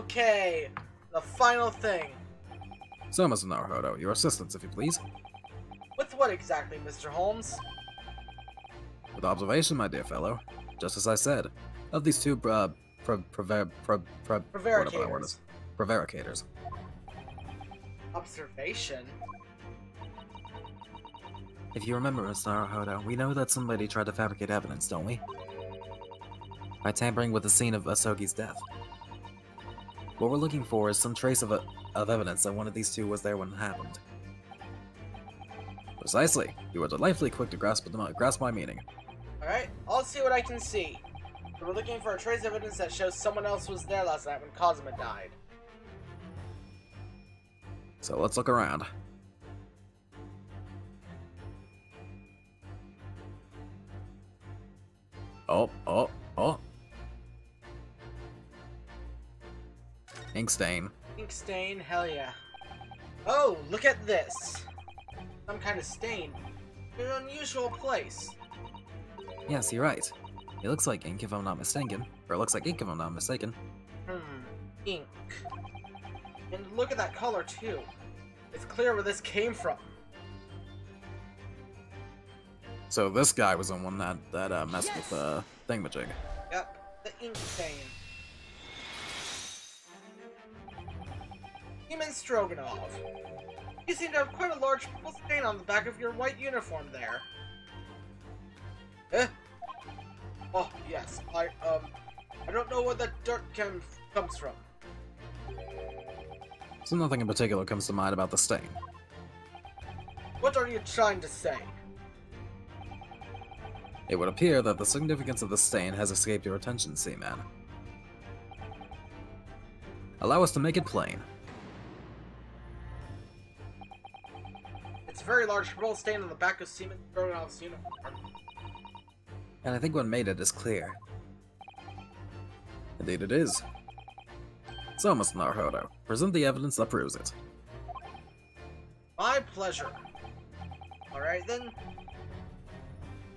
Okay, the final thing. So, Mr. Naruhodo, your assistance, if you please. With what exactly, Mr. Holmes? With observation, my dear fellow. Just as I said, of these two, whatever that word is. Prevaricators. Observation? If you remember, Mr. Naruhodo, we know that somebody tried to fabricate evidence, don't we? By tampering with the scene of Asogi's death. What we're looking for is some trace of evidence that one of these two was there when it happened. Precisely. You are delightfully quick to grasp my meaning. Alright, I'll see what I can see. We're looking for a trace evidence that shows someone else was there last night when Cosma died. So let's look around. Oh. Ink stain. Ink stain, hell yeah. Oh, look at this. Some kind of stain. In an unusual place. Yes, you're right. It looks like ink if I'm not mistaken. Or it looks like ink if I'm not mistaken. Ink. And look at that color too. It's clear where this came from. So this guy was the one that messed with the thingamajig. Yep, the ink stain. Human Stroganoff. You seem to have quite a large purple stain on the back of your white uniform there. Eh? Oh, yes. I don't know where that dirt comes from. So nothing in particular comes to mind about the stain. What are you trying to say? It would appear that the significance of the stain has escaped your attention, Seaman. Allow us to make it plain. It's a very large purple stain on the back of Seaman Stroganoff's uniform. And I think what made it is clear. Indeed it is. So, Mr. Naruhodo, present the evidence that proves it. My pleasure. Alright then.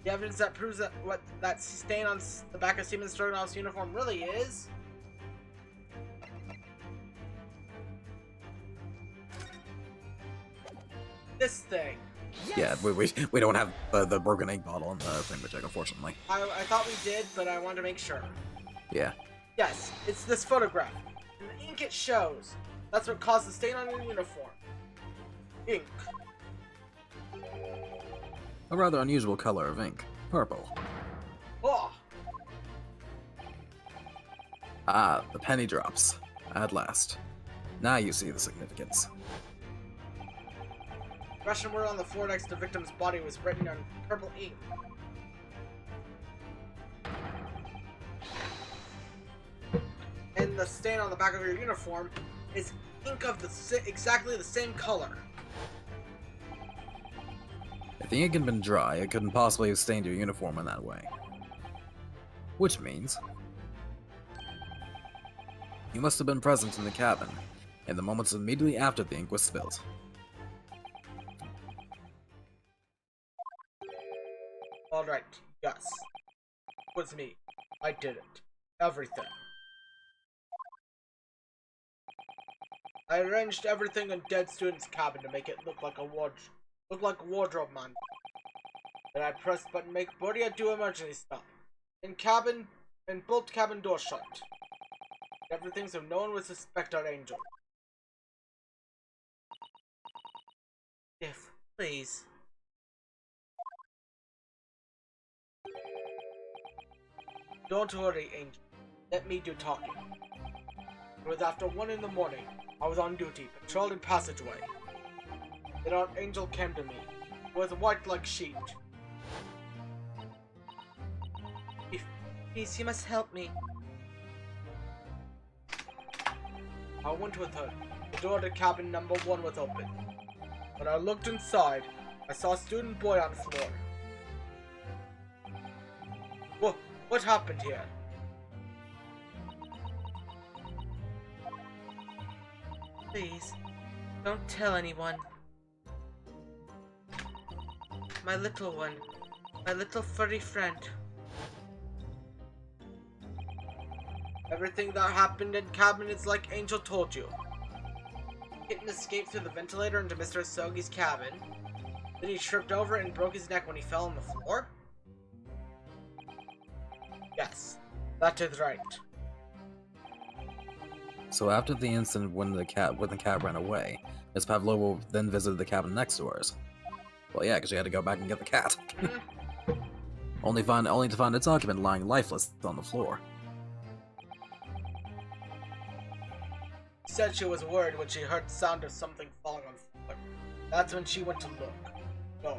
The evidence that proves that what that stain on the back of Seaman Stroganoff's uniform really is. This thing. Yes. Yeah, we don't have the broken ink bottle in the thingamajig, unfortunately. I thought we did, but I wanted to make sure. Yeah. Yes, it's this photograph. And the ink it shows. That's what caused the stain on your uniform. Ink. A rather unusual color of ink. Purple. Oh! Ah, the penny drops. At last. Now you see the significance. Russian word on the floor next to the victim's body was written on purple ink. And the stain on the back of your uniform is ink of exactly the same color. If the ink had been dry, it couldn't possibly have stained your uniform in that way. Which means you must have been present in the cabin in the moments immediately after the ink was spilled. Alright, yes. It was me. I did it. Everything. I arranged everything in dead student's cabin to make it look like a wardrobe man. Then I pressed button make Burya do emergency stuff. And bolt cabin door shut. Everything so no one would suspect our angel. If, please. Don't worry, Angel. Let me do talking. It was after 1 in the morning. I was on duty, patrolling passageway. Then our angel came to me. It was white like sheet. Please, you must help me. I went with her. The door to cabin number 1 was open. When I looked inside, I saw a student boy on the floor. What happened here? Please, don't tell anyone. My little one. My little furry friend. Everything that happened in cabin is like Angel told you. Kitten escaped through the ventilator into Mr. Asogi's cabin. Then he tripped over and broke his neck when he fell on the floor? Yes, that is right. So after the incident when the cat ran away, Miss Pavlova then visited the cabin next to hers. Well, yeah, because she had to go back and get the cat. only to find its occupant lying lifeless on the floor. She said she was worried when she heard the sound of something falling on the floor. That's when she went to look. No.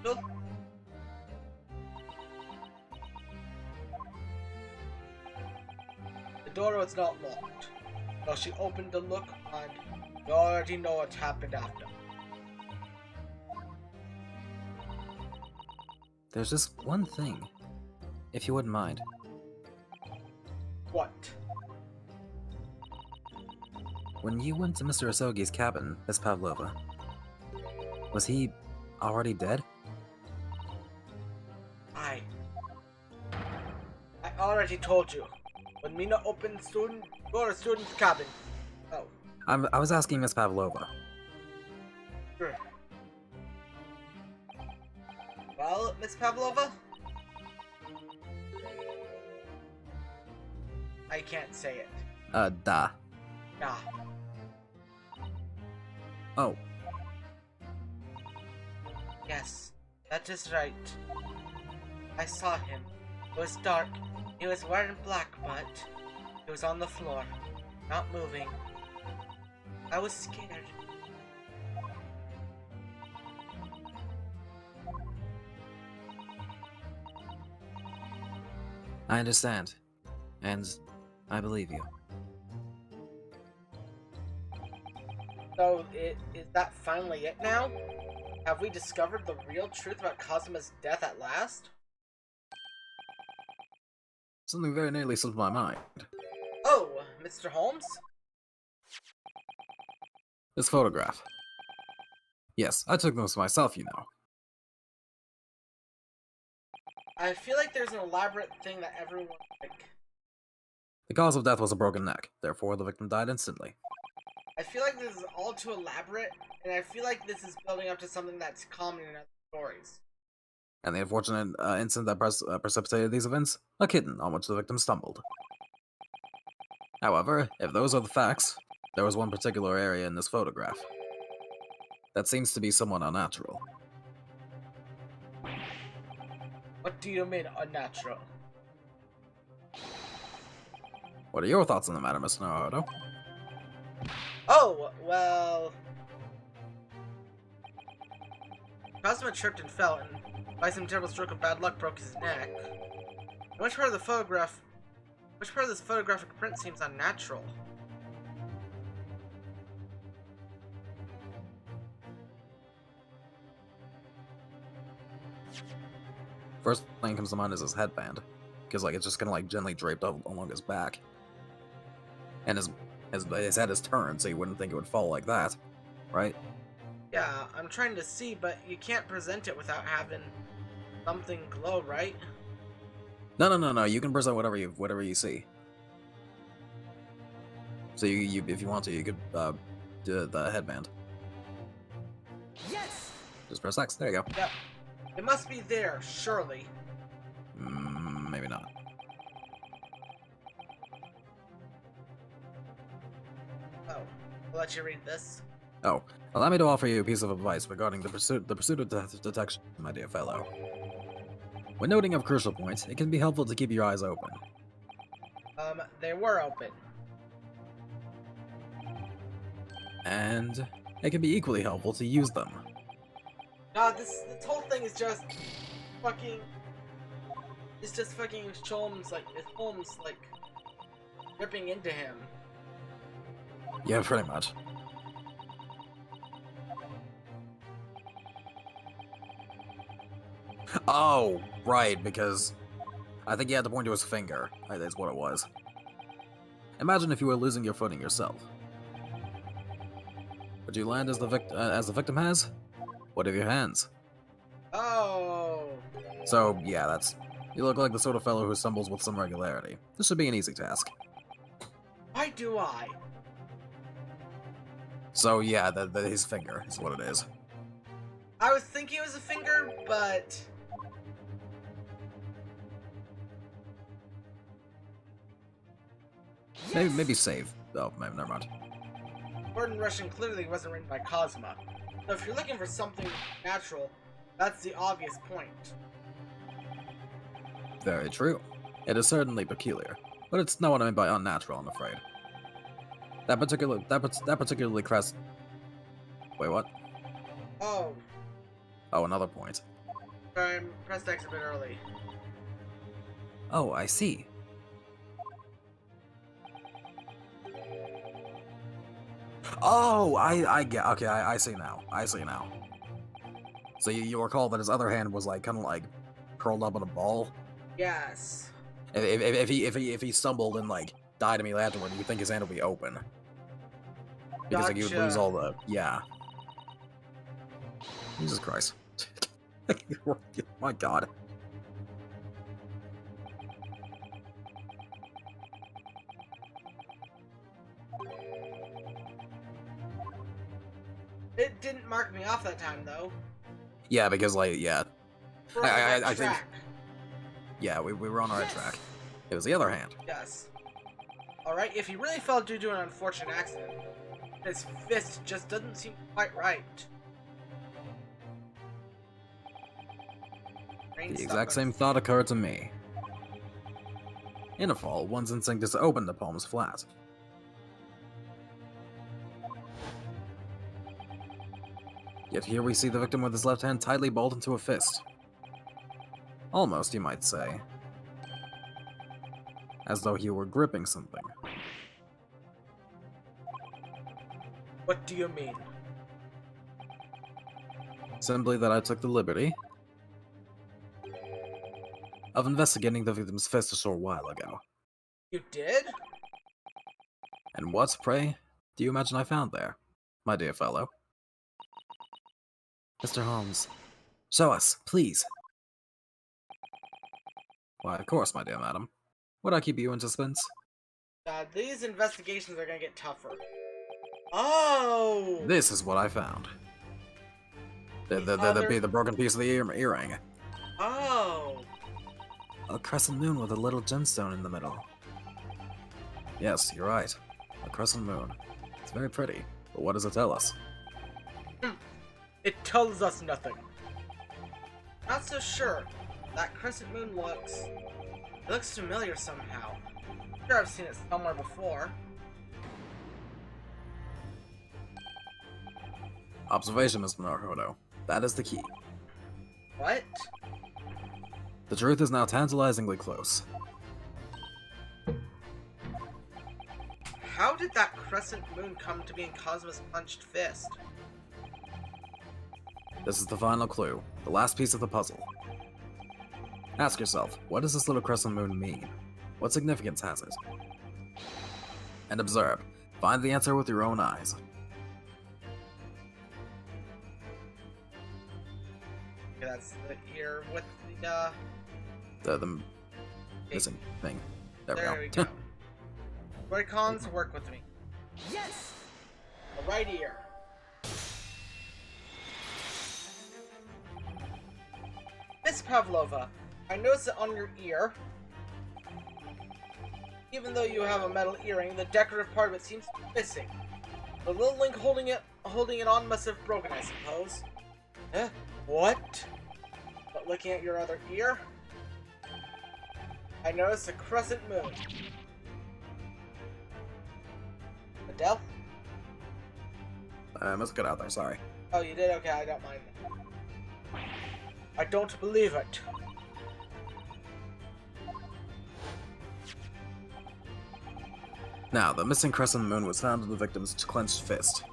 Look. The door was not locked. So she opened to look, and you already know what happened after. There's just one thing, if you wouldn't mind. What? When you went to Mr. Asogi's cabin, Miss Pavlova, was he already dead? I already told you. When Mina opened door to student's cabin. Oh. I was asking Miss Pavlova. Sure. Well, Miss Pavlova? I can't say it. Da. Nah. Oh. Yes, that is right. I saw him. It was dark. He was wearing black, but he was on the floor, not moving. I was scared. I understand. And I believe you. So, is that finally it now? Have we discovered the real truth about Kazuma's death at last? Something very nearly slipped my mind. Oh, Mr. Holmes? This photograph. Yes, I took those myself, you know. I feel like there's an elaborate thing that everyone, The cause of death was a broken neck, therefore the victim died instantly. I feel like this is all too elaborate, and I feel like this is building up to something that's common in other stories. And the unfortunate incident that precipitated these events? A kitten on which the victim stumbled. However, if those are the facts, there was one particular area in this photograph that seems to be somewhat unnatural. What do you mean, unnatural? What are your thoughts on the matter, Mr. Naruto? Oh, well... Kazuma tripped and fell, and by some terrible stroke of bad luck broke his neck. Which part of this photographic print seems unnatural? First thing that comes to mind is his headband, because like it's just kind of like gently draped up along his back, and his head is turned, so you wouldn't think it would fall like that, right? Yeah, I'm trying to see, but you can't present it without having something glow, right? No. You can present whatever you see. So you if you want to, you could do the headband. Yes. Just press X. There you go. Yep. It must be there, surely. Maybe not. Oh, I'll let you read this. Oh, allow me to offer you a piece of advice regarding the pursuit of death detection, my dear fellow. When noting of crucial points, it can be helpful to keep your eyes open. They were open. And it can be equally helpful to use them. God, this whole thing is just fucking. It's just fucking Holmes like ripping into him. Yeah, pretty much. Oh, right, because I think he had to point to his finger. That's what it was. Imagine if you were losing your footing yourself. Would you land as the victim has? What of your hands? Oh. So, yeah, you look like the sort of fellow who stumbles with some regularity. This should be an easy task. do I. So yeah, his finger is what it is. I was thinking it was a finger, but... Maybe save. Oh, never mind. Gordon Russian clearly wasn't written by Cosma. So if you're looking for something natural, that's the obvious point. Very true. It is certainly peculiar, but it's not what I mean by unnatural, I'm afraid. That particularly crest... Wait, what? Oh. Oh, another point. Sorry, I pressed X a bit early. Oh, I see. Oh, I get. Okay, I see now. I see now. So you recall that his other hand was like kind of like curled up in a ball. Yes. If he stumbled and like died immediately afterward, you think his hand would be open because like he would lose all the Jesus Christ. My God. It didn't mark me off that time, though. Yeah, because like We're on the right I think track. yeah we were on the right track. It was the other hand. Yes. Alright, if he really fell due to an unfortunate accident, his fist just doesn't seem quite right. The exact same thought occurred to me. In a fall, one's instinct is to open the palms flat. Yet here we see the victim with his left hand tightly balled into a fist. Almost, you might say. As though he were gripping something. What do you mean? Simply that I took the liberty of investigating the victim's fist a short while ago. You did? And what, pray, do you imagine I found there, my dear fellow? Mr. Holmes, show us, please. Why, of course, my dear madam. Would I keep you in suspense? These investigations are gonna get tougher. Oh! This is what I found. The broken piece of the earring. Oh! A crescent moon with a little gemstone in the middle. Yes, you're right. A crescent moon. It's very pretty, but what does it tell us? It tells us nothing. Not so sure. That crescent moon looks... It looks familiar somehow. I'm sure I've seen it somewhere before. Observation, Mr. Naruto. That is the key. What? The truth is now tantalizingly close. How did that crescent moon come to be in Cosmo's clenched fist? This is the final clue, the last piece of the puzzle. Ask yourself, what does this little crescent moon mean? What significance has it? And observe. Find the answer with your own eyes. Okay, that's the ear with the, The missing thing. There we we go. go. Joy-Cons, work with me. Yes! The right ear. Miss Pavlova, I noticed that on your ear, even though you have a metal earring, the decorative part of it seems missing. The little link holding it on must have broken, I suppose. Huh? What? But looking at your other ear, I noticed a crescent moon. Adele? I must get out there, sorry. Oh, you did? Okay, I don't mind. I don't believe it. Now, the missing crescent moon was found in the victim's clenched fist.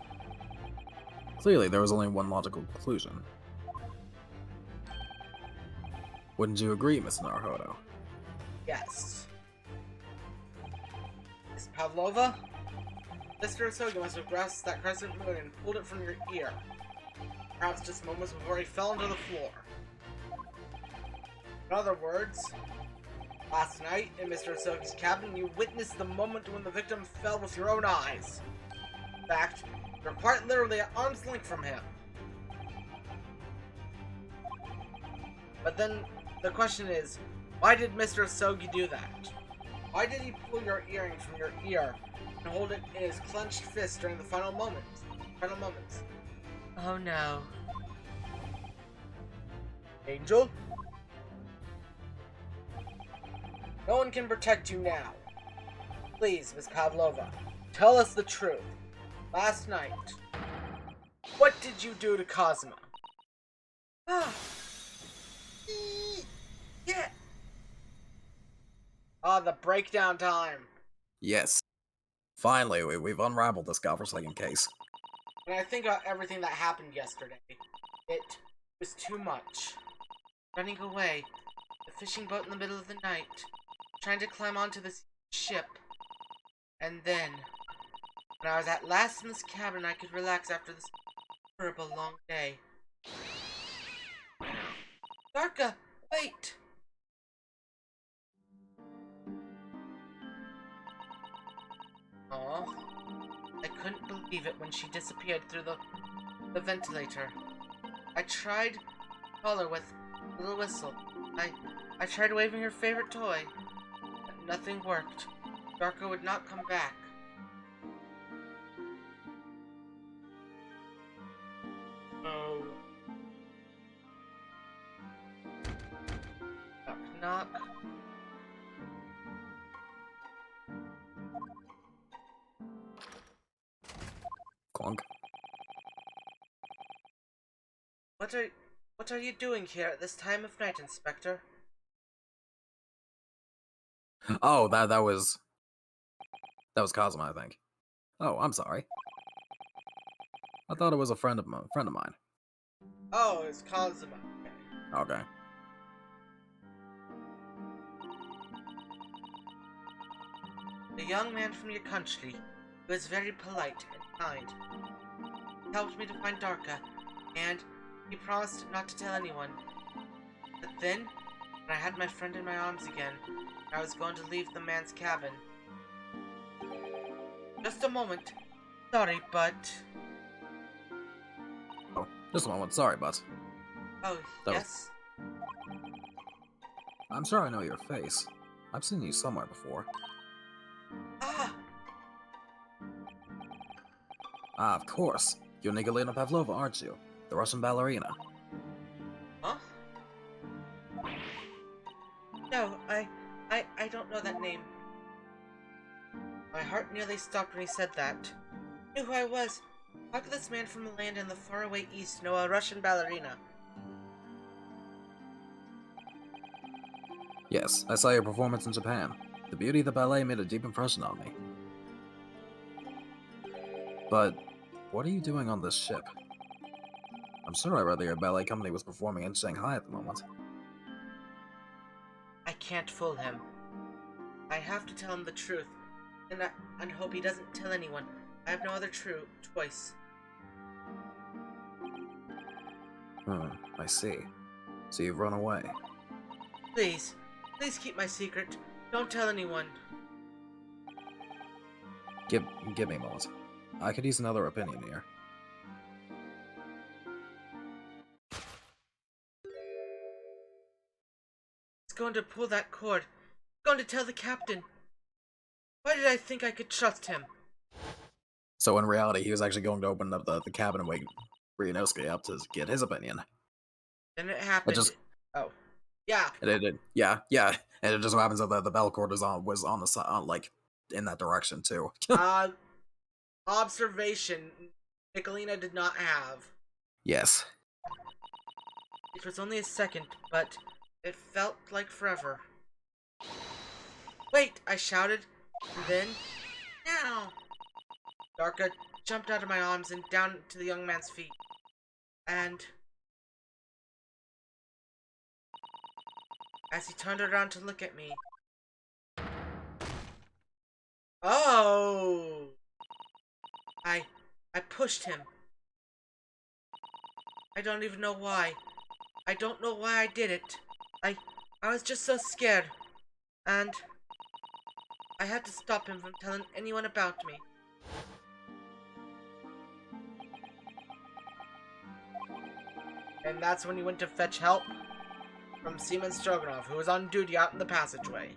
Clearly, there was only one logical conclusion. Wouldn't you agree, Miss Naruto? Yes. Miss Pavlova? Mr. Asogi must have grasped that crescent moon and pulled it from your ear. Perhaps just moments before he fell onto the floor. In other words, Last night, in Mr. Asogi's cabin, you witnessed the moment when the victim fell with your own eyes. In fact, you're quite literally at arm's length from him. But then, the question is, why did Mr. Asogi do that? Why did he pull your earring from your ear and hold it in his clenched fist during the final moments? Oh no. Angel? No one can protect you now. Please, Miss Pavlova, tell us the truth. Last night, what did you do to Cosmo? Ah. Yeah. Ah, the breakdown time. Yes. Finally, we've unraveled this godforsaken case. When I think about everything that happened yesterday, it was too much. Running away, the fishing boat in the middle of the night, trying to climb onto this ship, and then, when I was at last in this cabin, I could relax after this horrible long day. Darka, wait! Aw, I couldn't believe it when she disappeared through the ventilator. I tried to call her with a little whistle. I tried waving her favorite toy, but nothing worked. Darka would not come back. Oh. Knock, knock. Clunk. What are you doing here at this time of night, Inspector? Oh, that was Cosmo, I think. Oh, I'm sorry. I thought it was a friend of mine. Oh, it's Cosmo. Okay. A young man from your country who is very polite and kind. He helped me to find Darka, and he promised not to tell anyone. But then, when I had my friend in my arms again, I was going to leave the man's cabin. Just a moment. Sorry, but... Oh, just a moment. Sorry, but Oh, yes? I'm sure I know your face. I've seen you somewhere before. Ah! Ah, of course. You're Nikolina Pavlova, aren't you? The Russian ballerina. Huh? No, I don't know that name. My heart nearly stopped when he said that. I knew who I was. How could this man from a land in the faraway east know a Russian ballerina? Yes, I saw your performance in Japan. The beauty of the ballet made a deep impression on me. But what are you doing on this ship? I'm sure I read that your ballet company was performing in Shanghai at the moment. I can't fool him. I have to tell him the truth, and hope he doesn't tell anyone. I have no other choice. I see. So you've run away. Please keep my secret. Don't tell anyone. Give me a moment. I could use another opinion here. He's going to pull that cord. He's going to tell the captain. Why did I think I could trust him? So in reality, he was actually going to open up the cabin and wake Ryunosuke up to get his opinion. Then it happened. Oh. Yeah. Yeah. And it just so happens that the bell cord was on the side, like, in that direction, too. Observation Nicolina did not have. Yes. It was only a second, but it felt like forever. Wait, I shouted, and then... Now! Darka jumped out of my arms and down to the young man's feet. And... as he turned around to look at me... Oh! I pushed him. I don't even know why. I don't know why I did it. I was just so scared. And I had to stop him from telling anyone about me. And that's when you went to fetch help from Seaman Stroganoff, who was on duty out in the passageway.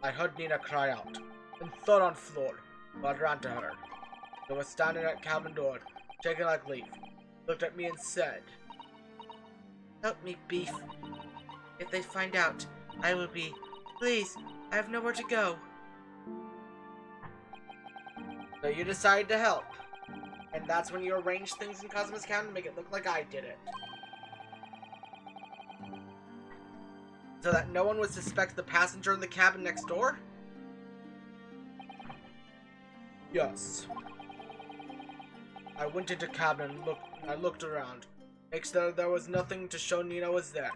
I heard Nina cry out, and fell on floor, but I ran to her. She was standing at cabin door, shaking like leaf, looked at me and said, "Help me, Beef. If they find out, I will be. Please, I have nowhere to go." So you decided to help. And that's when you arranged things in Cosmo's cabin to make it look like I did it. So that no one would suspect the passenger in the cabin next door? Yes. I went into cabin and I looked around. Make sure there was nothing to show Nina was there.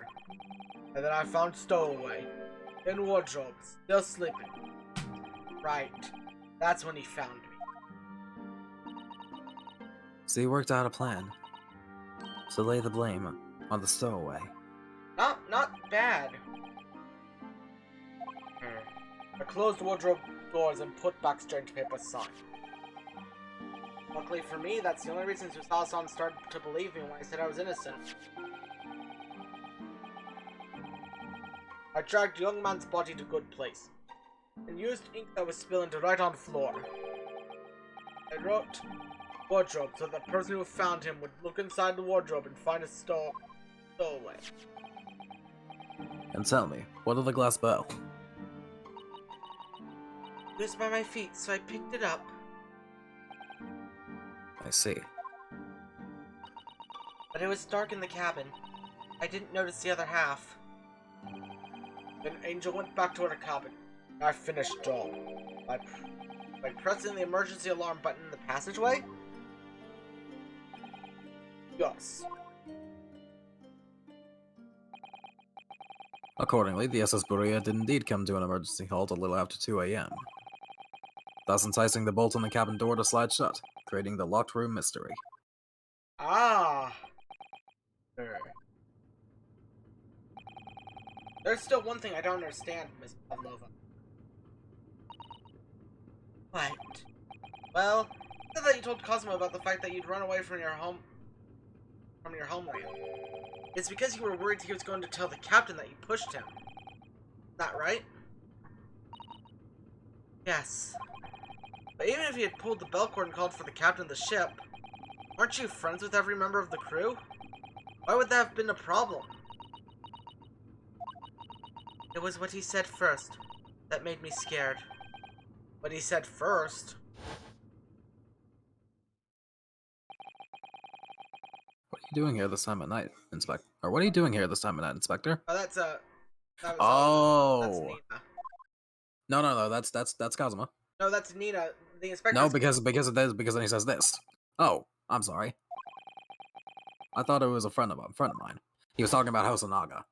And then I found Stowaway. In wardrobe, still sleeping. Right. That's when he found me. So you worked out a plan to lay the blame on the stowaway. Not bad. I closed wardrobe doors and put back strange paper sign. Luckily for me, that's the only reason Susasan started to believe me when I said I was innocent. I dragged the young man's body to a good place, and used ink that was spilling to write on floor. I wrote wardrobe so the person who found him would look inside the wardrobe and find a stowaway. And tell me, what of the glass bell? It was by my feet, so I picked it up. I see. But it was dark in the cabin. I didn't notice the other half. Then Angel went back to her cabin. I finished all. By pressing the emergency alarm button in the passageway? Yes. Accordingly, the SS Burya did indeed come to an emergency halt a little after 2 a.m., thus enticing the bolt on the cabin door to slide shut, creating the locked room mystery. Ah. There's still one thing I don't understand, Miss Pavlova. What? Well, I thought you told Cosmo about the fact that you'd run away from your homeland. It's because you were worried he was going to tell the captain that you pushed him. Is that right? Yes. But even if he had pulled the bell cord and called for the captain of the ship, aren't you friends with every member of the crew? Why would that have been a problem? It was what he said first that made me scared. What he said first? What are you doing here this time at night, Inspector? Or what are you doing here this time at night, Inspector? Oh, that's that's Oh! Nina. No, that's Cosmo. No, that's Nina. The inspector. No, because then he says this. Oh, I'm sorry. I thought it was a friend of mine. He was talking about Hosanaga.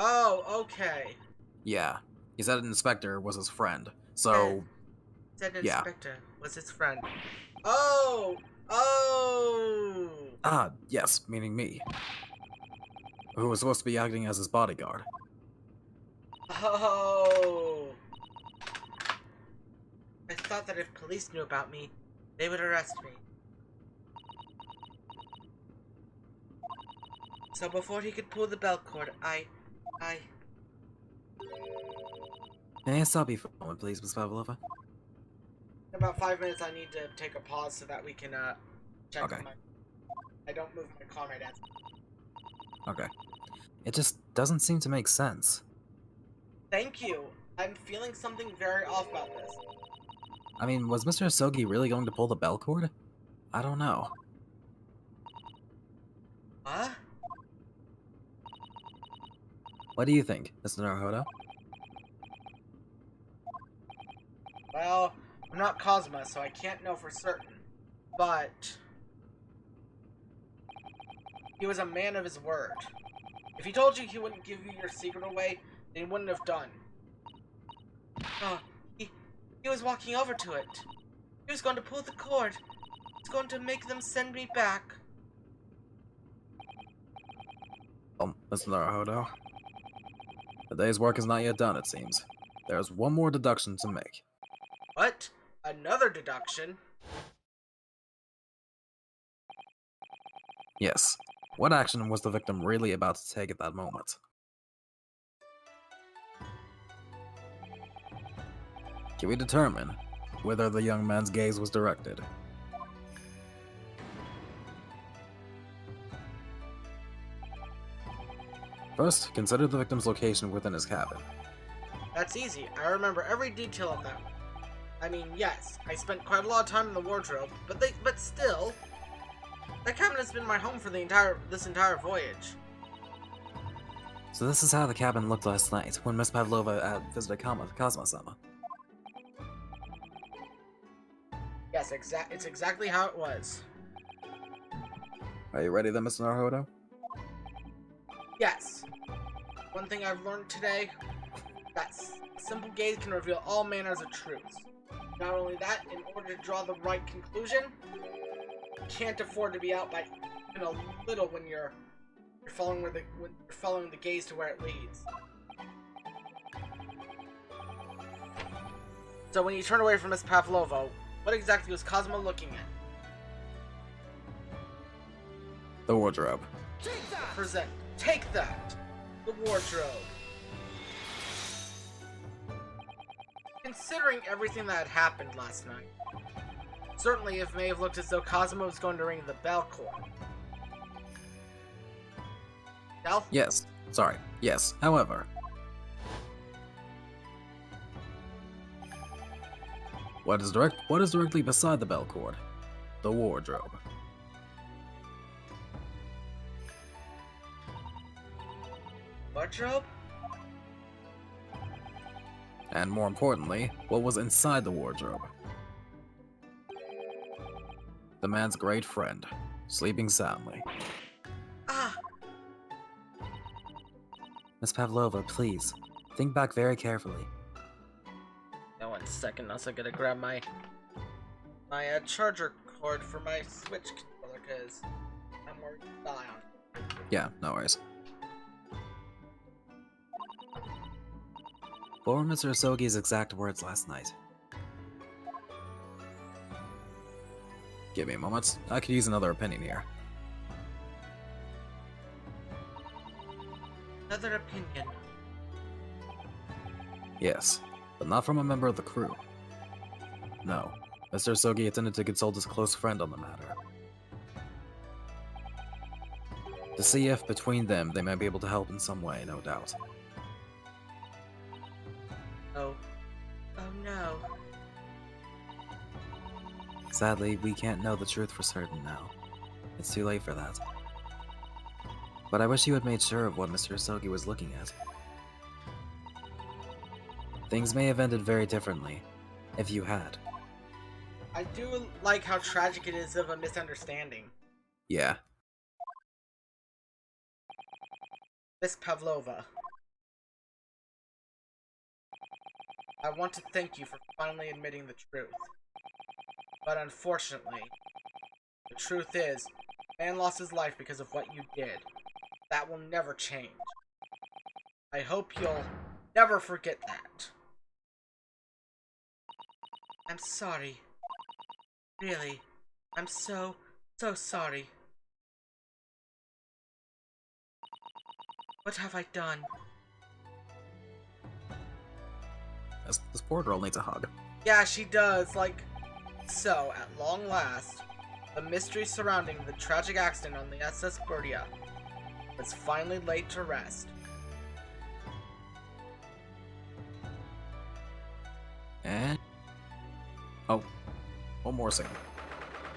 Oh, okay. Yeah, he said an inspector was his friend. So, Said an yeah. inspector was his friend. Oh, Ah, yes, meaning me. Who was supposed to be acting as his bodyguard. Oh. I thought that if police knew about me, they would arrest me. So before he could pull the bell cord, May I stop you for a moment, please, Miss Pavlova? In about 5 minutes, I need to take a pause so that we can, check Okay. on I don't move my car right now. Okay. It just doesn't seem to make sense. Thank you. I'm feeling something very off about this. I mean, was Mr. Asogi really going to pull the bell cord? I don't know. Huh? What do you think, Mr. Naruhodo? Well, I'm not Cosma, so I can't know for certain. But he was a man of his word. If he told you he wouldn't give you your secret away, then he wouldn't have done. Oh, he was walking over to it. He was going to pull the cord. He's going to make them send me back. Mr. Naruhodo? The day's work is not yet done, it seems. There's one more deduction to make. What? Another deduction? Yes. What action was the victim really about to take at that moment? Can we determine whether the young man's gaze was directed? First, consider the victim's location within his cabin. That's easy. I remember every detail of that. I mean, yes, I spent quite a lot of time in the wardrobe, but still, that cabin has been my home for this entire voyage. So this is how the cabin looked last night, when Miss Pavlova visited Cosmo-sama. Yes, it's exactly how it was. Are you ready then, Mr. Naruhodo? Yes. One thing I've learned today, that simple gaze can reveal all manners of truths. Not only that, in order to draw the right conclusion, you can't afford to be out by even a little when you're following the gaze to where it leads. So when you turn away from Miss Pavlova, what exactly was Cosmo looking at? The wardrobe. Present. Take that! The wardrobe. Considering everything that had happened last night, certainly it may have looked as though Cosmo was going to ring the bell cord. Bell? Yes. Sorry. Yes. However, what is directly beside the bell cord? The wardrobe. Wardrobe? And more importantly, what was inside the wardrobe? The man's great friend, sleeping soundly. Ah! Miss Pavlova, please, think back very carefully. Now 1 second, I'm also gonna grab my charger cord for my Switch controller, because I'm worried to die on it. Yeah, no worries. What were Mr. Asogi's exact words last night? Give me a moment. I could use another opinion here. Another opinion. Yes, but not from a member of the crew. No, Mr. Asogi intended to consult his close friend on the matter. To see if, between them, they might be able to help in some way, no doubt. Oh. Oh no. Sadly, we can't know the truth for certain now. It's too late for that. But I wish you had made sure of what Mr. Asogi was looking at. Things may have ended very differently, if you had. I do like how tragic it is of a misunderstanding. Yeah. Miss Pavlova, I want to thank you for finally admitting the truth. But unfortunately, the truth is, man lost his life because of what you did. That will never change. I hope you'll never forget that. I'm sorry. Really. I'm so sorry. What have I done? This poor girl needs a hug. Yeah, she does, like... So, at long last, the mystery surrounding the tragic accident on the SS Burya was finally laid to rest. And... oh, one more second.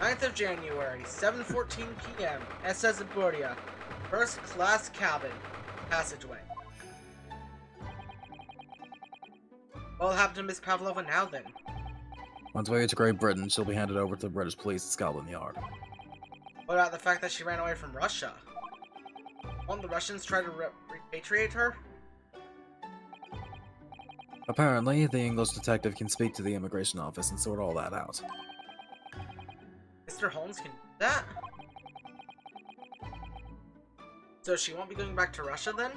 9th of January, 7:14 p.m., SS Burya, first class cabin, passageway. What will happen to Miss Pavlova now then? Once we get to Great Britain, she'll be handed over to the British police at Scotland Yard. What about the fact that she ran away from Russia? Won't the Russians try to repatriate her? Apparently, the English detective can speak to the immigration office and sort all that out. Mr. Holmes can do that? So she won't be going back to Russia then?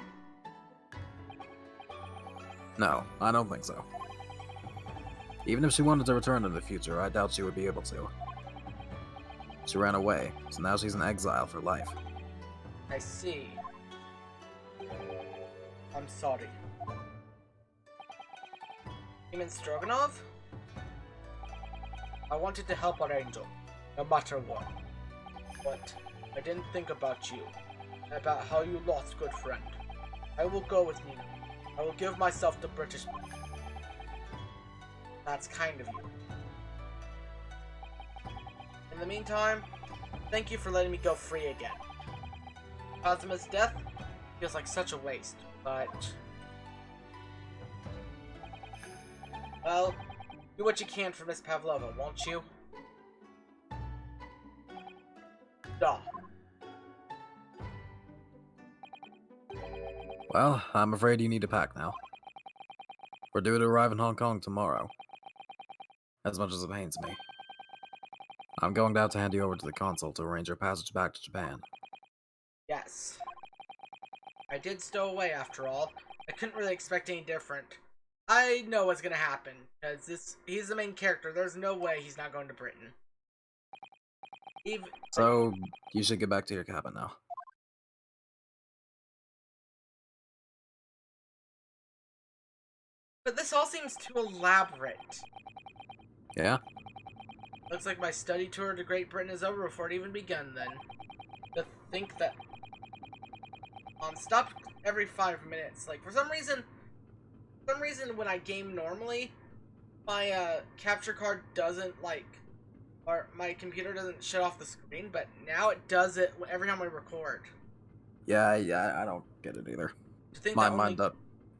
No, I don't think so. Even if she wanted to return in the future, I doubt she would be able to. She ran away, so now she's in exile for life. I see. I'm sorry. Demon Stroganoff? I wanted to help our angel, no matter what. But I didn't think about you, about how you lost a good friend. I will go with Nina. I will give myself to British. That's kind of you. In the meantime, thank you for letting me go free again. Cosmo's death feels like such a waste, but... well, do what you can for Miss Pavlova, won't you? Duh. Well, I'm afraid you need to pack now. We're due to arrive in Hong Kong tomorrow. As much as it pains me. I'm going down to hand you over to the consul to arrange your passage back to Japan. Yes. I did stow away after all. I couldn't really expect any different. I know what's gonna happen, because he's the main character. There's no way he's not going to Britain. So, you should get back to your cabin now. But this all seems too elaborate. Yeah? Looks like my study tour to Great Britain is over before it even begun then. To think that... stop every 5 minutes. Like, for some reason when I game normally, my capture card doesn't, like... or my computer doesn't shut off the screen, but now it does it every time I record. Yeah, I don't get it either.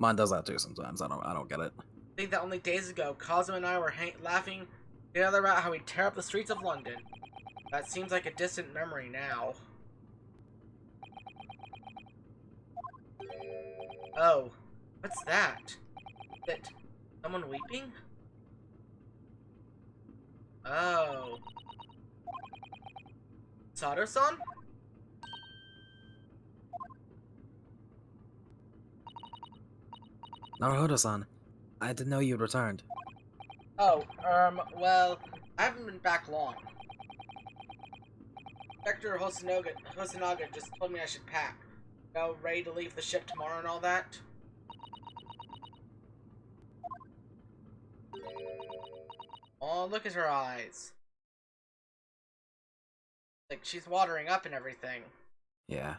Mine does that too sometimes. I don't get it. I think that only days ago, Cosmo and I were laughing together about how we'd tear up the streets of London. That seems like a distant memory now. Oh, what's that? Is it someone weeping? Oh. Sato-san? Naruhodo-san, I didn't know you'd returned. Oh, well, I haven't been back long. Inspector Hosonaga just told me I should pack. Ready to leave the ship tomorrow and all that? Oh, look at her eyes. Like, she's watering up and everything. Yeah.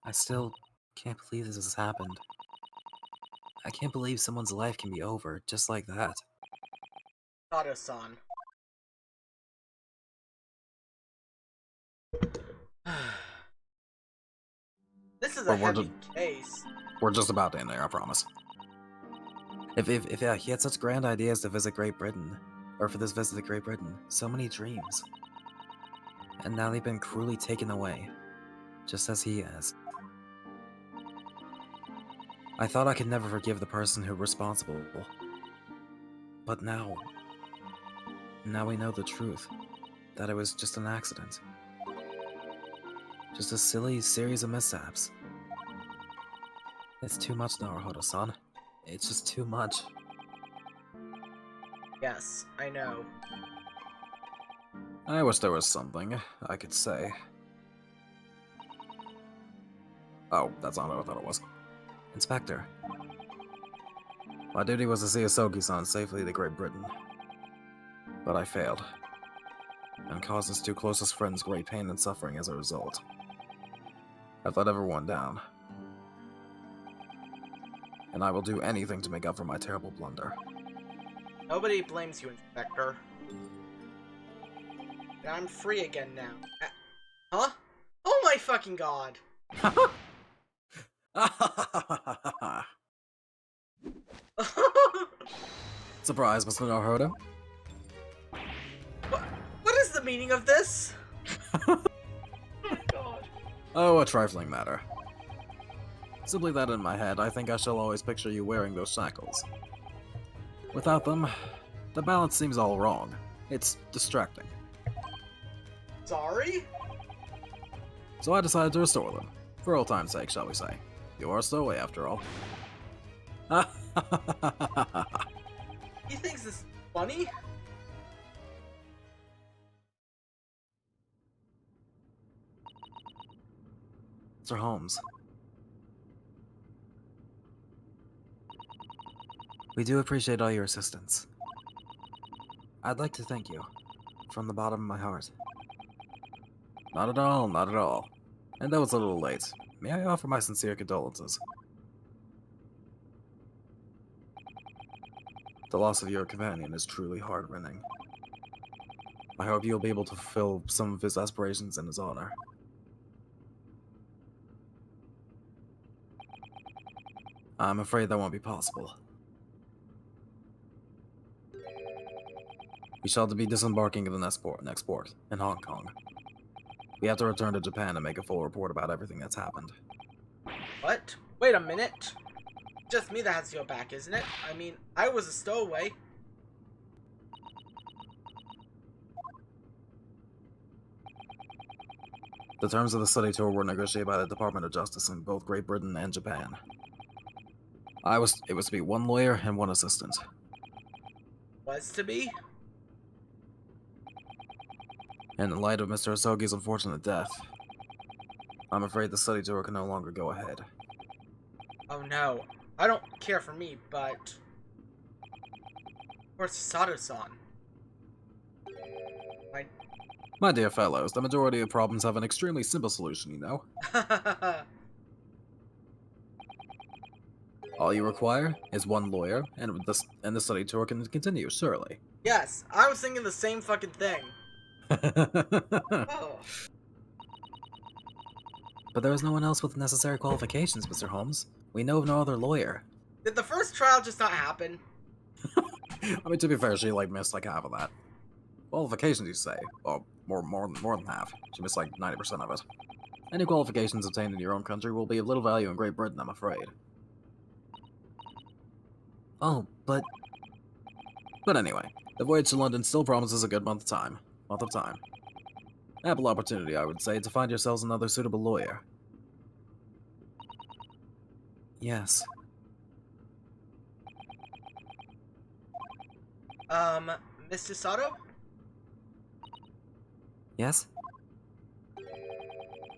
I still can't believe this has happened. I can't believe someone's life can be over just like that. Sato-san. This is a heavy case. We're just about to end there, I promise. If he had such grand ideas to visit Great Britain, or for this visit to Great Britain, so many dreams. And now they've been cruelly taken away, just as he has. I thought I could never forgive the person who was responsible. But now we know the truth. That it was just an accident. Just a silly series of mishaps. It's too much, Naruhodo-san. It's just too much. Yes, I know. I wish there was something I could say. Oh, that's not what I thought it was. Inspector. My duty was to see Asogi-san safely to Great Britain. But I failed. And caused his two closest friends great pain and suffering as a result. I've let everyone down. And I will do anything to make up for my terrible blunder. Nobody blames you, Inspector. And I'm free again now. Huh? Oh my fucking god! Surprise, Mr. Naruhodo. What is the meaning of this? Oh my god. Oh, a trifling matter. Simply that in my head, I think I shall always picture you wearing those shackles. Without them, the balance seems all wrong. It's distracting. Sorry? So I decided to restore them. For old time's sake, shall we say. You are a stowaway, after all. He thinks this is funny? Mr. Holmes, we do appreciate all your assistance. I'd like to thank you from the bottom of my heart. Not at all, not at all. And that was a little late. May I offer my sincere condolences? The loss of your companion is truly heartrending. I hope you'll be able to fulfill some of his aspirations in his honor. I'm afraid that won't be possible. We shall be disembarking at the next port, in Hong Kong. We have to return to Japan and make a full report about everything that's happened. What? Wait a minute. Just me that has to go back, isn't it? I mean, I was a stowaway. The terms of the study tour were negotiated by the Department of Justice in both Great Britain and Japan. It was to be one lawyer and one assistant. Was to be? In the light of Mr. Asogi's unfortunate death, I'm afraid the study tour can no longer go ahead. Oh no. I don't care for me, but... Where's Sato-san? My dear fellows, the majority of problems have an extremely simple solution, you know? All you require is one lawyer, and the study tour can continue, surely. Yes, I was thinking the same fucking thing. Oh. But there is no one else with necessary qualifications, Mr. Holmes. We know of no other lawyer. Did the first trial just not happen? I mean, to be fair, she, missed, half of that. Qualifications, you say? Well, more than half. She missed, 90% of it. Any qualifications obtained in your own country will be of little value in Great Britain, I'm afraid. Oh, but anyway, the voyage to London still promises a good month of time. Ample opportunity, I would say, to find yourselves another suitable lawyer. Yes. Mr. Sato? Yes?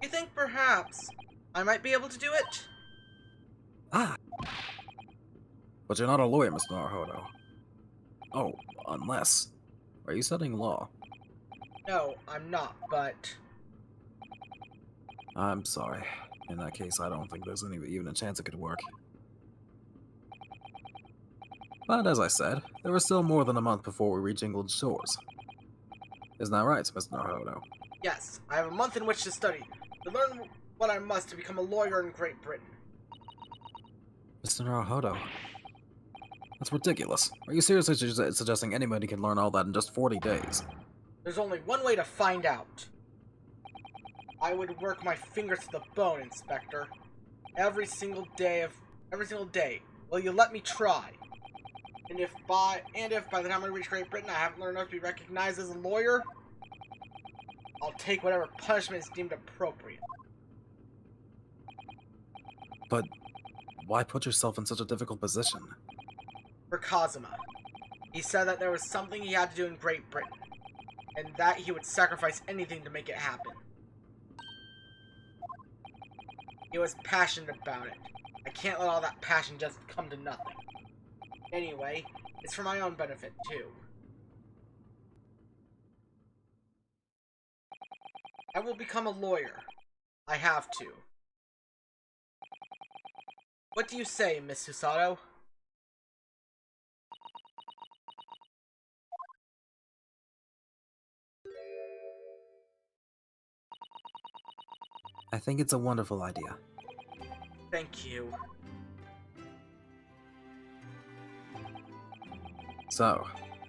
You think perhaps I might be able to do it? Ah! But you're not a lawyer, Mr. Naruhodo. Oh, unless... Are you studying law? No, I'm not, but... I'm sorry. In that case, I don't think there's even a chance it could work. But as I said, there is still more than a month before we reach England's shores. Isn't that right, Mr. Naruhodo? Yes, I have a month in which to study, to learn what I must to become a lawyer in Great Britain. Mr. Naruhodo? That's ridiculous. Are you seriously suggesting anybody can learn all that in just 40 days? There's only one way to find out. I would work my fingers to the bone, Inspector. Every single day. Will you let me try? And if by the time I reach Great Britain I haven't learned enough to be recognized as a lawyer, I'll take whatever punishment is deemed appropriate. But why put yourself in such a difficult position? For Kazuma. He said that there was something he had to do in Great Britain, and that he would sacrifice anything to make it happen. He was passionate about it. I can't let all that passion just come to nothing. Anyway, it's for my own benefit, too. I will become a lawyer. I have to. What do you say, Miss Susato? I think it's a wonderful idea. Thank you. So,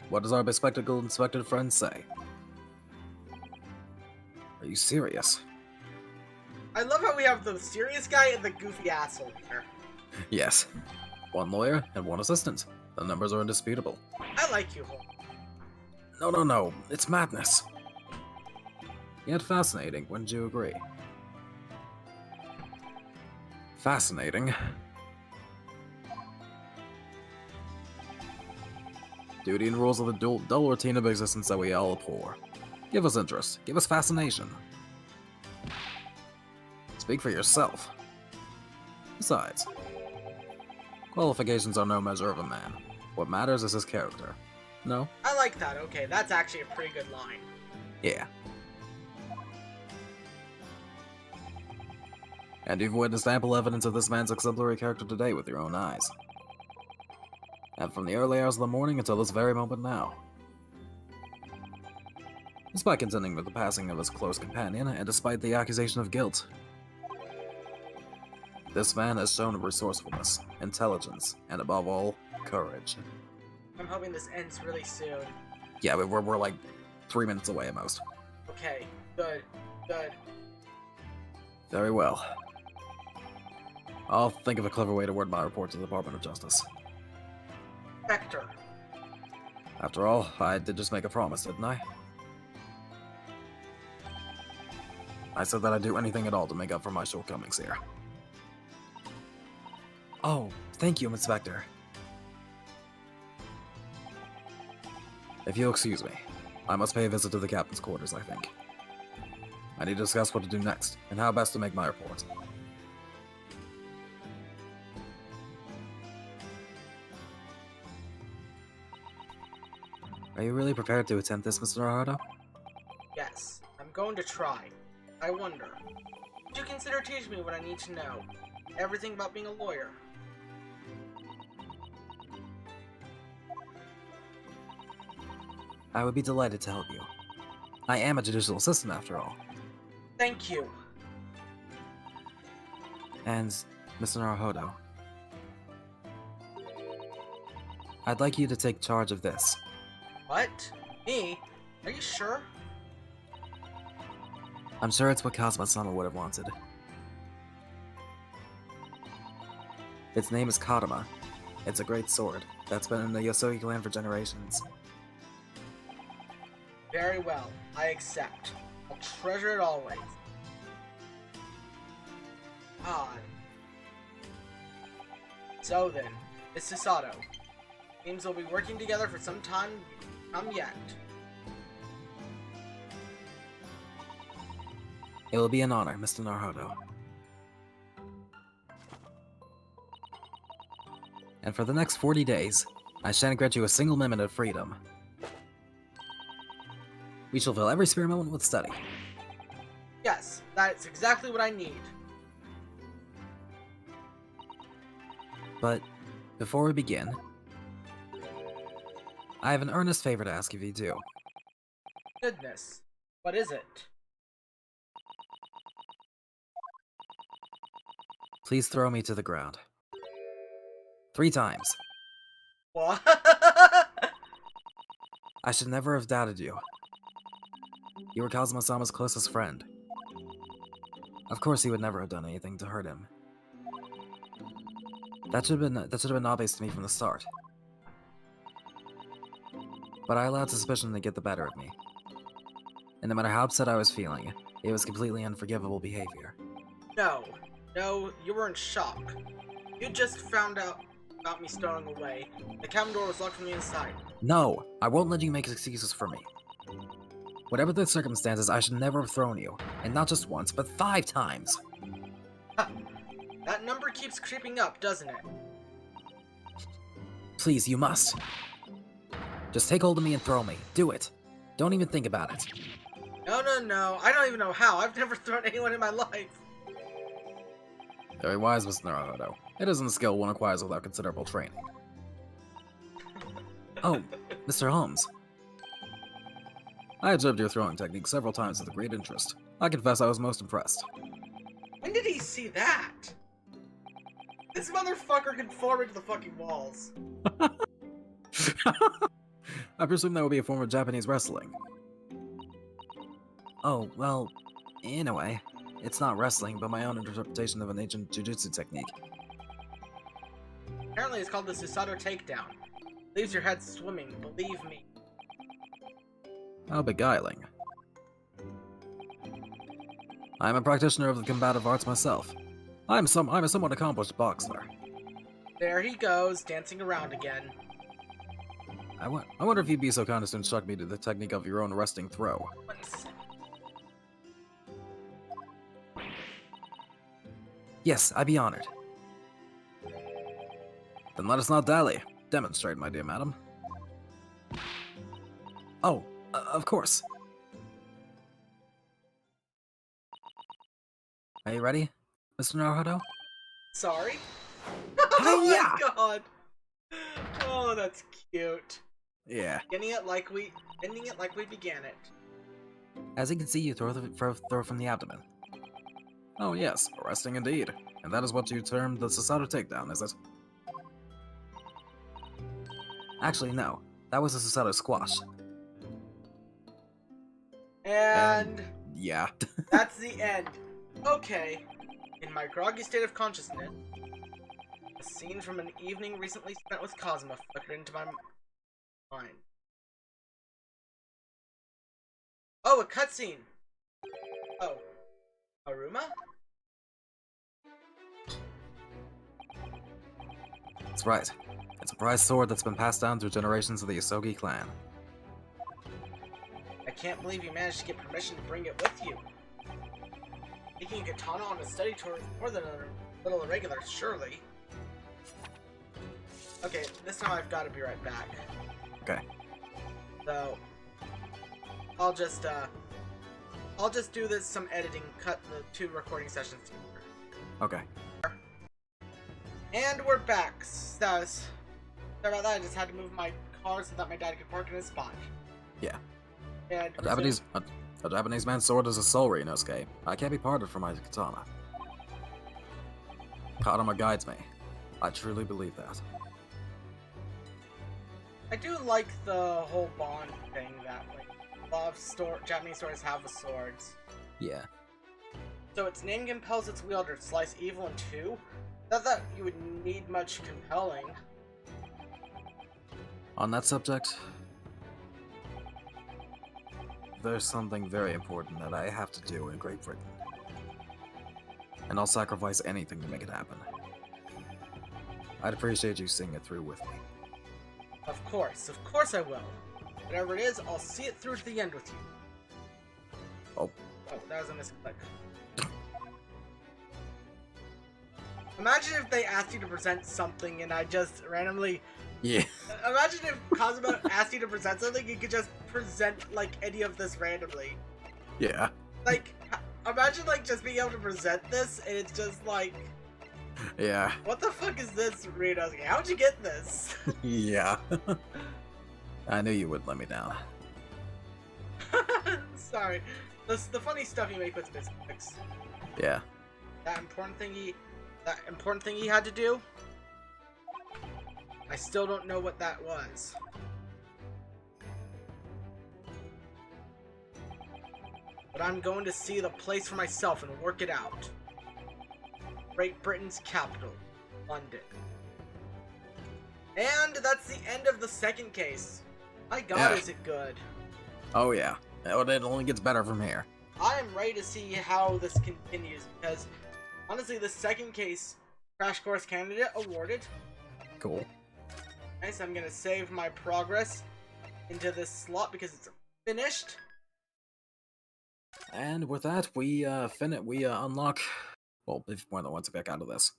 what does our bespectacled inspected friend say? Are you serious? I love how we have the serious guy and the goofy asshole here. Yes. One lawyer and one assistant. The numbers are indisputable. I like you, Holmes. No. It's madness. Yet fascinating, wouldn't you agree? Fascinating. Duty and rules of the dull routine of existence that we all abhor. Give us interest. Give us fascination. Speak for yourself. Besides, qualifications are no measure of a man. What matters is his character. No? I like that. Okay, that's actually a pretty good line. Yeah. And you've witnessed ample evidence of this man's exemplary character today with your own eyes. And from the early hours of the morning until this very moment now. Despite contending with the passing of his close companion, and despite the accusation of guilt, this man has shown resourcefulness, intelligence, and above all, courage. I'm hoping this ends really soon. Yeah, we're like 3 minutes away at most. Okay, good, good. Very well. I'll think of a clever way to word my report to the Department of Justice. Vector. After all, I did just make a promise, didn't I? I said that I'd do anything at all to make up for my shortcomings here. Oh, thank you, Inspector. If you'll excuse me, I must pay a visit to the captain's quarters, I think. I need to discuss what to do next, and how best to make my report. Are you really prepared to attempt this, Mr. Naruto? Yes, I'm going to try. I wonder, would you consider teaching me what I need to know? Everything about being a lawyer. I would be delighted to help you. I am a judicial assistant, after all. Thank you. And, Mr. Naruto, I'd like you to take charge of this. What? Me? Are you sure? I'm sure it's what Kazuma-sama would have wanted. Its name is Kadama. It's a great sword that's been in the Yosogi clan for generations. Very well, I accept. I'll treasure it always. Odd. So then, Miss Sasato. Seems we'll be working together for some time to come yet. It will be an honor, Mr. Naruto. And for the next 40 days, I shan't grant you a single minute of freedom. We shall fill every spare moment with study. Yes, that's exactly what I need. But, before we begin, I have an earnest favor to ask of you, too. Goodness, what is it? Please throw me to the ground. 3 times. What? I should never have doubted you. You were Kazuma-sama's closest friend. Of course he would never have done anything to hurt him. That should have been obvious to me from the start. But I allowed suspicion to get the better of me. And no matter how upset I was feeling, it was completely unforgivable behavior. No, you were in shock. You just found out about me stowing away. The cabin door was locked from the inside. No, I won't let you make excuses for me. Whatever the circumstances, I should never have thrown you. And not just once, but 5 times. That number keeps creeping up, doesn't it? Please, you must. Just take hold of me and throw me. Do it. Don't even think about it. No. I don't even know how. I've never thrown anyone in my life. Very wise, Mr. Naruto. It isn't a skill one acquires without considerable training. Oh, Mr. Holmes. I observed your throwing technique several times with great interest. I confess I was most impressed. When did he see that? This motherfucker can form into the fucking walls. I presume that would be a form of Japanese wrestling. Oh, well, in a way. It's not wrestling, but my own interpretation of an ancient jujutsu technique. Apparently it's called the Susato Takedown. Leaves your head swimming, believe me. How beguiling. I am a practitioner of the combative arts myself. I'm a somewhat accomplished boxer. There he goes, dancing around again. I wonder if you'd be so kind as to instruct me to the technique of your own resting throw. Yes, I'd be honored. Then let us not dally. Demonstrate, my dear madam. Oh, of course. Are you ready, Mr. Naruto? Sorry? Oh Hi-ya! my god! Oh, that's cute. Yeah. Ending it like we began it. As you can see, you throw from the abdomen. Oh yes, arresting indeed. And that is what you term the Susato takedown, is it? Actually, no. That was a Susato squash. And yeah. that's the end. Okay. In my groggy state of consciousness, a scene from an evening recently spent with Cosmo flickered into my mind. Oh, a cutscene! Oh. Aruma? That's right. It's a prized sword that's been passed down through generations of the Yosogi clan. I can't believe you managed to get permission to bring it with you. Taking a katana on a study tour is more than a little irregular, surely. Okay, this time I've got to be right back. Okay. So, I'll just do this, some editing, cut the 2 recording sessions together. Okay. And we're back. Sorry about that, I just had to move my car so that my dad could park in his spot. Yeah. And A Japanese man's sword is a soul, Inosuke. I can't be parted from my katana. Katama guides me. I truly believe that. I do like the whole bond thing that, like, a lot of Japanese stories have with swords. Yeah. So its name compels its wielder to slice evil in two? Not that you would need much compelling. On that subject, there's something very important that I have to do in Great Britain. And I'll sacrifice anything to make it happen. I'd appreciate you seeing it through with me. Of course I will. Whatever it is, I'll see it through to the end with you. Oh. Oh, that was a misclick. Imagine if they asked you to present something and I just randomly... Yeah. Imagine if Cosmo asked you to present something, you could just present, like, any of this randomly. Yeah. Like, imagine, like, just being able to present this, and it's just like... Yeah. What the fuck is this, Rinosuke? How'd you get this? Yeah. I knew you wouldn't let me down. Sorry. The funny stuff you make with misclicks. Yeah. That important thing he had to do? I still don't know what that was. But I'm going to see the place for myself and work it out. Great Britain's capital, London. And that's the end of the second case. My god, Yeah. is it good. Oh yeah. It only gets better from here. I am ready to see how this continues, because honestly, the second case, Crash Course Candidate awarded. Cool. Nice, I'm gonna save my progress into this slot because it's finished. And with that, we unlock. Well, if more than once to back out of this.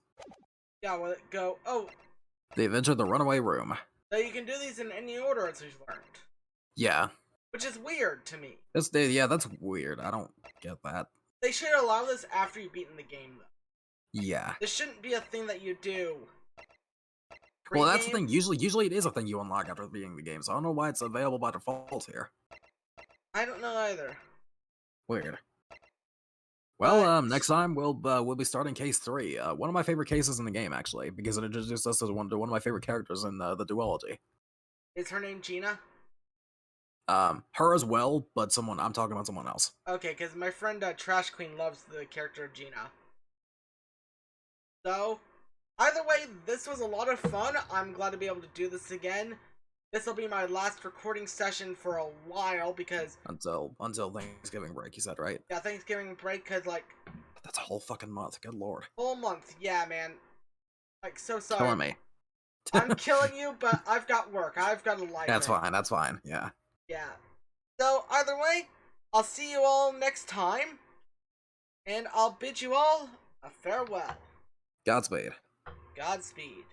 Yeah, will it go? Oh, They've entered the runaway room. so you can do these in any order, as we've learned. Yeah. Which is weird to me. Yeah, that's weird. I don't get that. They should allow this after you've beaten the game, though. Yeah. This shouldn't be a thing that you do. Well, that's the thing. Usually it is a thing you unlock after beating the game, so I don't know why it's available by default here. I don't know either. Weird. Well, next time we'll be starting case 3. One of my favorite cases in the game, actually, because it introduced us to one of my favorite characters in the duology. Is her name Gina? Her as well, but I'm talking about someone else. Okay, because my friend Trash Queen loves the character of Gina. So, either way, this was a lot of fun. I'm glad to be able to do this again. This will be my last recording session for a while because... Until Thanksgiving break, you said, right? Yeah, Thanksgiving break, because, like... That's a whole fucking month, good lord. Whole month, yeah, man. Like, so sorry. Killing me. I'm killing you, but I've got work. I've got a life. That's fine, that's fine, yeah. Yeah. So, either way, I'll see you all next time, and I'll bid you all a farewell. Godspeed. Godspeed.